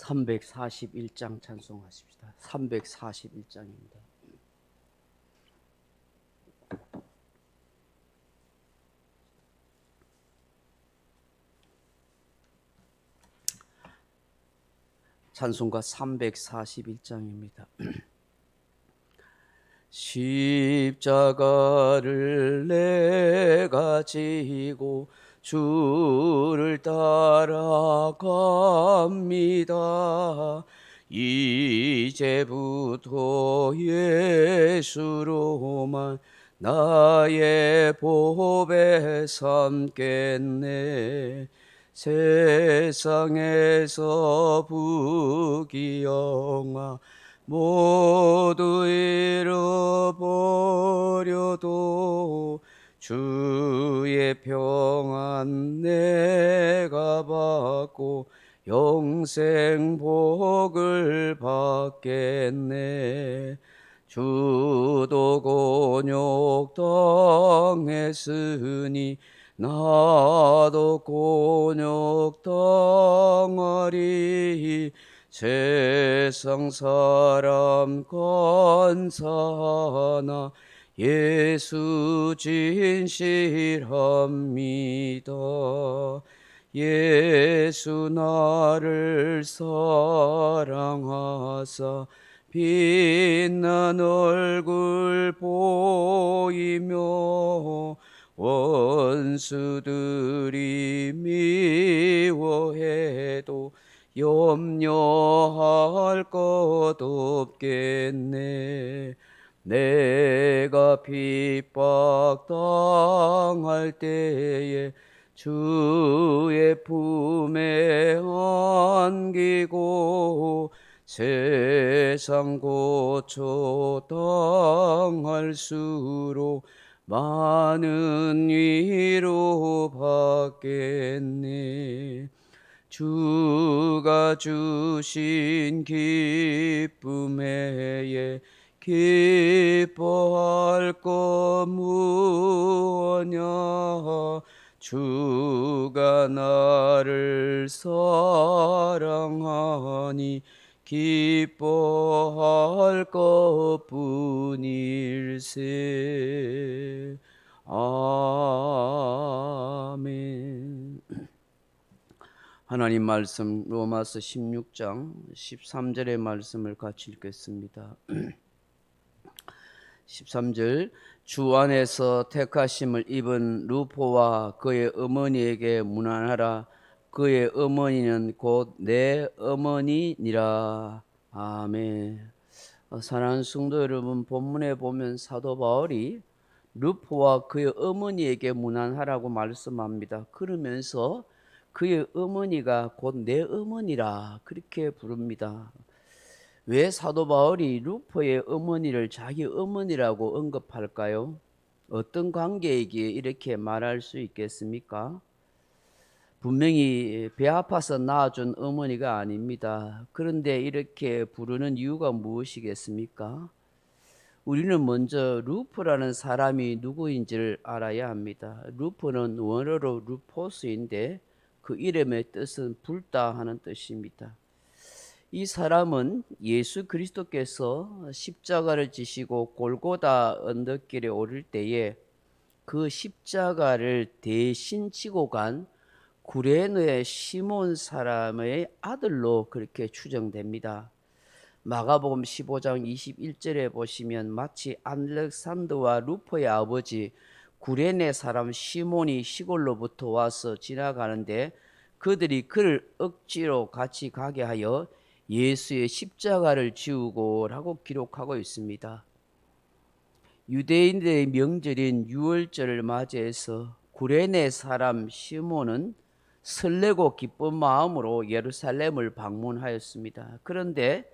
341장 찬송하십시다. 341장입니다. 찬송가 341장입니다. 십자가를 내가 지고 주를 따라갑니다. 이제부터 예수로만 나의 보배 삼겠네. 세상에서 부귀영화 모두 잃어버려도 주의 평안 내가 받고 영생 복을 받겠네. 주도 곤욕 당했으니 나도 곤욕 당하리. 세상 사람 간사하나 예수 진실합니다. 예수 나를 사랑하사 빛난 얼굴 보이며 원수들이 미워해도 염려할 것 없겠네. 내가 핍박당할 때에 주의 품에 안기고 세상 고초 당할수록 많은 위로 받겠네. 주가 주신 기쁨에 기뻐할 것 무엇냐. 주가 나를 사랑하니 기뻐할 것뿐일세. 아멘. 하나님 말씀 로마서 16장 13절의 말씀을 같이 읽겠습니다. 13절 주 안에서 택하심을 입은 루포와 그의 어머니에게 문안하라. 그의 어머니는 곧 내 어머니니라. 아멘. 사랑하는 성도 여러분, 본문에 보면 사도 바울이 루포와 그의 어머니에게 문안하라고 말씀합니다. 그러면서 그의 어머니가 곧 내 어머니라 그렇게 부릅니다. 왜 사도 바울이 루포의 어머니를 자기 어머니라고 언급할까요? 어떤 관계이기에 이렇게 말할 수 있겠습니까? 분명히 배 아파서 낳아준 어머니가 아닙니다. 그런데 이렇게 부르는 이유가 무엇이겠습니까? 우리는 먼저 루프라는 사람이 누구인지를 알아야 합니다. 루프는 원어로 루포스인데 그 이름의 뜻은 불다 하는 뜻입니다. 이 사람은 예수 그리스도께서 십자가를 지시고 골고다 언덕길에 오를 때에 그 십자가를 대신 지고 간 구레네의 시몬 사람의 아들로 그렇게 추정됩니다. 마가복음 15장 21절에 보시면 마치 알렉산더와 루포의 아버지 구레네 사람 시몬이 시골로부터 와서 지나가는데 그들이 그를 억지로 같이 가게 하여 예수의 십자가를 지우고라고 기록하고 있습니다. 유대인들의 명절인 유월절을 맞이해서 구레네 사람 시몬은 설레고 기쁜 마음으로 예루살렘을 방문하였습니다. 그런데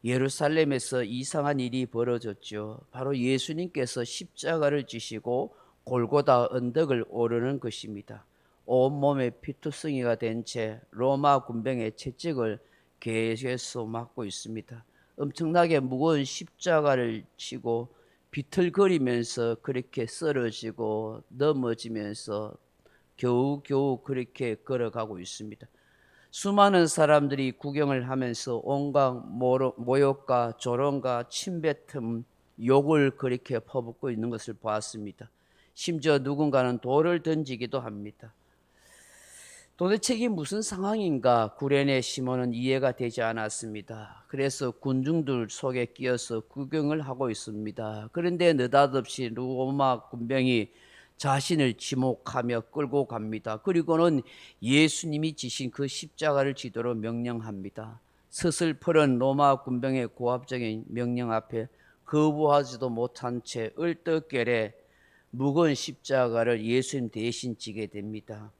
예루살렘에서 이상한 일이 벌어졌죠. 바로 예수님께서 십자가를 지시고 골고다 언덕을 오르는 것입니다. 온몸에 피투성이가 된 채 로마 군병의 채찍을 계속해서 맞고 있습니다. 엄청나게 무거운 십자가를 치고 비틀거리면서 그렇게 쓰러지고 넘어지면서 겨우겨우 그렇게 걸어가고 있습니다. 수많은 사람들이 구경을 하면서 온갖 모욕과 조롱과 침뱉음, 욕을 그렇게 퍼붓고 있는 것을 보았습니다. 심지어 누군가는 돌을 던지기도 합니다. 도대체 이게 무슨 상황인가 구레네 시몬은 이해가 되지 않았습니다. 그래서 군중들 속에 끼어서 구경을 하고 있습니다. 그런데 느닷없이 로마 군병이 자신을 지목하며 끌고 갑니다. 그리고는 예수님이 지신 그 십자가를 지도록 명령합니다. 스슬퍼런 로마 군병의 고압적인 명령 앞에 거부하지도 못한 채 얼떨결에 무거운 십자가를 예수님 대신 지게 됩니다.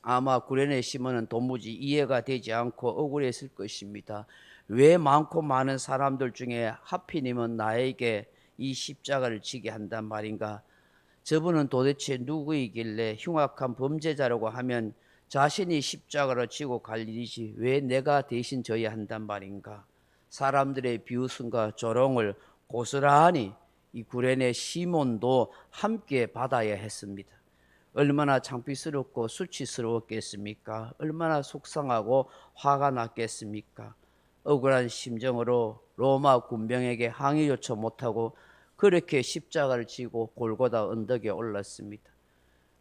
아마 구레네 시몬은 도무지 이해가 되지 않고 억울했을 것입니다. 왜 많고 많은 사람들 중에 하필이면 나에게 이 십자가를 지게 한단 말인가? 저분은 도대체 누구이길래 흉악한 범죄자라고 하면 자신이 십자가를 지고 갈 일이지 왜 내가 대신 져야 한단 말인가? 사람들의 비웃음과 조롱을 고스란히 이 구레네 시몬도 함께 받아야 했습니다. 얼마나 창피스럽고 수치스러웠겠습니까? 얼마나 속상하고 화가 났겠습니까? 억울한 심정으로 로마 군병에게 항의조차 못하고 그렇게 십자가를 지고 골고다 언덕에 올랐습니다.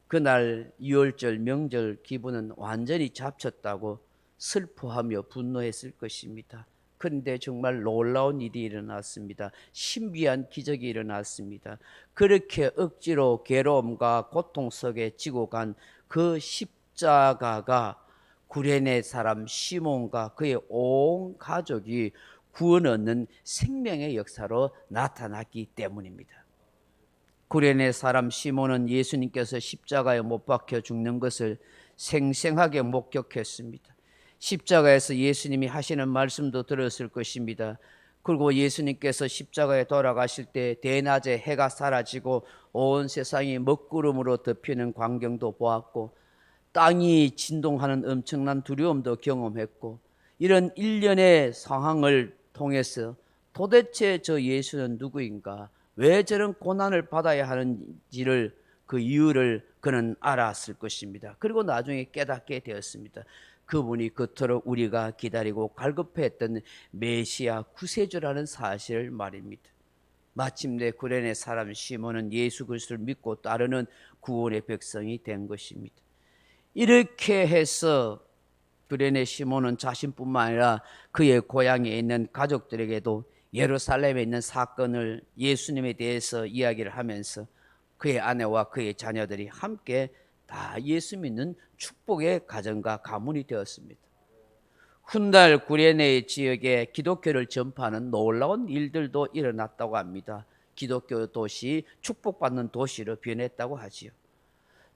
그날 유월절 명절 기분은 완전히 잡쳤다고 슬퍼하며 분노했을 것입니다. 그런데 정말 놀라운 일이 일어났습니다. 신비한 기적이 일어났습니다. 그렇게 억지로 괴로움과 고통 속에 지고 간 그 십자가가 구레네 사람 시몬과 그의 온 가족이 구원 얻는 생명의 역사로 나타났기 때문입니다. 구레네 사람 시몬은 예수님께서 십자가에 못 박혀 죽는 것을 생생하게 목격했습니다. 십자가에서 예수님이 하시는 말씀도 들었을 것입니다. 그리고 예수님께서 십자가에 돌아가실 때 대낮에 해가 사라지고 온 세상이 먹구름으로 덮이는 광경도 보았고 땅이 진동하는 엄청난 두려움도 경험했고 이런 일련의 상황을 통해서 도대체 저 예수는 누구인가? 왜 저런 고난을 받아야 하는지를 그 이유를 그는 알았을 것입니다. 그리고 나중에 깨닫게 되었습니다. 그분이 그토록 우리가 기다리고 갈급해했던 메시아 구세주라는 사실을 말입니다. 마침내 구레네 사람 시몬은 예수 그리스도를 믿고 따르는 구원의 백성이 된 것입니다. 이렇게 해서 구레네 시몬은 자신뿐만 아니라 그의 고향에 있는 가족들에게도 예루살렘에 있는 사건을 예수님에 대해서 이야기를 하면서 그의 아내와 그의 자녀들이 함께 다 예수 믿는 축복의 가정과 가문이 되었습니다. 훗날 구레네 지역에 기독교를 전파하는 놀라운 일들도 일어났다고 합니다. 기독교 도시, 축복받는 도시로 변했다고 하지요.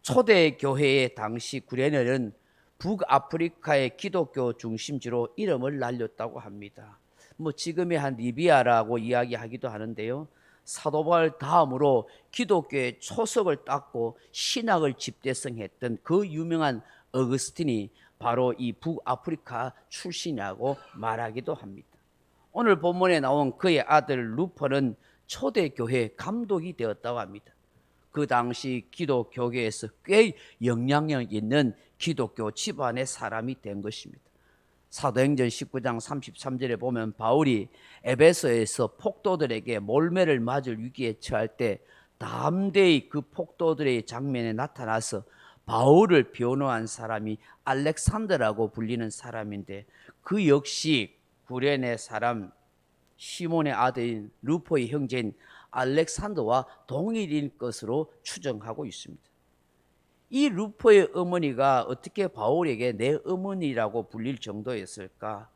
초대 교회의 당시 구레네는 북아프리카의 기독교 중심지로 이름을 날렸다고 합니다. 지금의 한 리비아라고 이야기하기도 하는데요. 사도 바울 다음으로 기독교의 초석을 닦고 신학을 집대성했던 그 유명한 어거스틴이 바로 이 북아프리카 출신이라고 말하기도 합니다. 오늘 본문에 나온 그의 아들 루퍼는 초대교회 감독이 되었다고 합니다. 그 당시 기독교계에서 꽤 영향력 있는 기독교 집안의 사람이 된 것입니다. 사도행전 19장 33절에 보면 바울이 에베소에서 폭도들에게 몰매를 맞을 위기에 처할 때 담대히 그 폭도들의 장면에 나타나서 바울을 변호한 사람이 알렉산더라고 불리는 사람인데 그 역시 구레네 사람 시몬의 아들인 루포의 형제인 알렉산더와 동일인 것으로 추정하고 있습니다. 이 루포의 어머니가 어떻게 바울에게 내 어머니라고 불릴 정도였을까?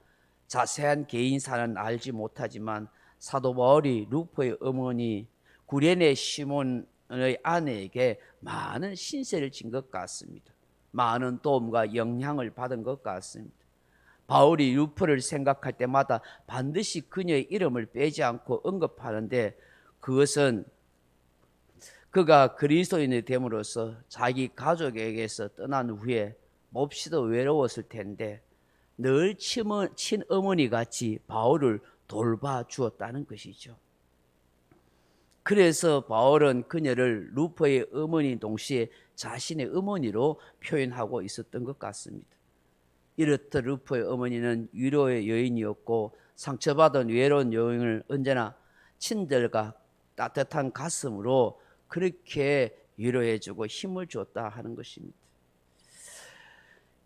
자세한 개인사는 알지 못하지만 사도 바울이 루포의 어머니 구레네 시몬의 아내에게 많은 신세를 진 것 같습니다. 많은 도움과 영향을 받은 것 같습니다. 바울이 루포를 생각할 때마다 반드시 그녀의 이름을 빼지 않고 언급하는데 그것은 그가 그리스도인이 됨으로써 자기 가족에게서 떠난 후에 몹시도 외로웠을 텐데 늘 친어머니 같이 바울을 돌봐주었다는 것이죠. 그래서 바울은 그녀를 루포의 어머니 동시에 자신의 어머니로 표현하고 있었던 것 같습니다. 이렇듯 루포의 어머니는 위로의 여인이었고 상처받은 외로운 여인을 언제나 친절과 따뜻한 가슴으로 그렇게 위로해주고 힘을 줬다 하는 것입니다.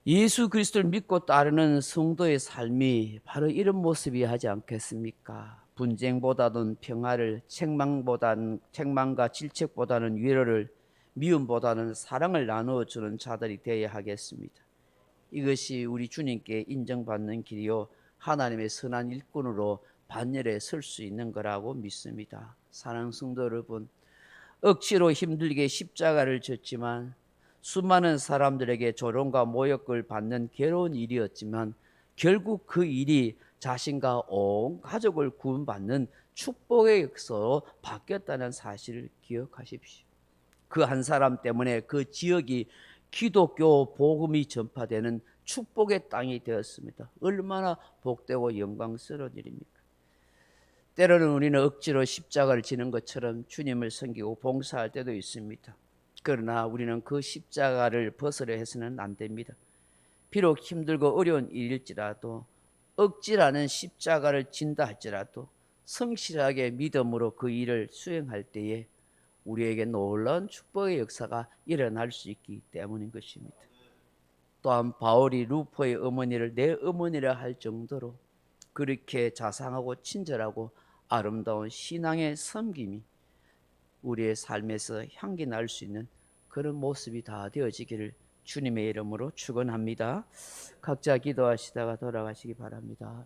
예수 그리스도를 믿고 따르는 성도의 삶이 바로 이런 모습이 하지 않겠습니까? 분쟁보다는 평화를, 책망과 질책보다는 위로를, 미움보다는 사랑을 나누어주는 자들이 되어야 하겠습니다. 이것이 우리 주님께 인정받는 길이요 하나님의 선한 일꾼으로 반열에 설 수 있는 거라고 믿습니다. 사랑하는 성도 여러분, 억지로 힘들게 십자가를 졌지만 수많은 사람들에게 조롱과 모욕을 받는 괴로운 일이었지만 결국 그 일이 자신과 온 가족을 구원받는 축복의 역사로 바뀌었다는 사실을 기억하십시오. 그 한 사람 때문에 그 지역이 기독교 복음이 전파되는 축복의 땅이 되었습니다. 얼마나 복되고 영광스러운 일입니까? 때로는 우리는 억지로 십자가를 지는 것처럼 주님을 섬기고 봉사할 때도 있습니다. 그러나 우리는 그 십자가를 벗으려 해서는 안 됩니다. 비록 힘들고 어려운 일일지라도 억지라는 십자가를 진다 할지라도 성실하게 믿음으로 그 일을 수행할 때에 우리에게 놀라운 축복의 역사가 일어날 수 있기 때문인 것입니다. 또한 바울이 루포의 어머니를 내 어머니라 할 정도로 그렇게 자상하고 친절하고 아름다운 신앙의 섬김이 우리의 삶에서 향기 날 수 있는 그런 모습이 다 되어지기를 주님의 이름으로 축원합니다. 각자 기도하시다가 돌아가시기 바랍니다.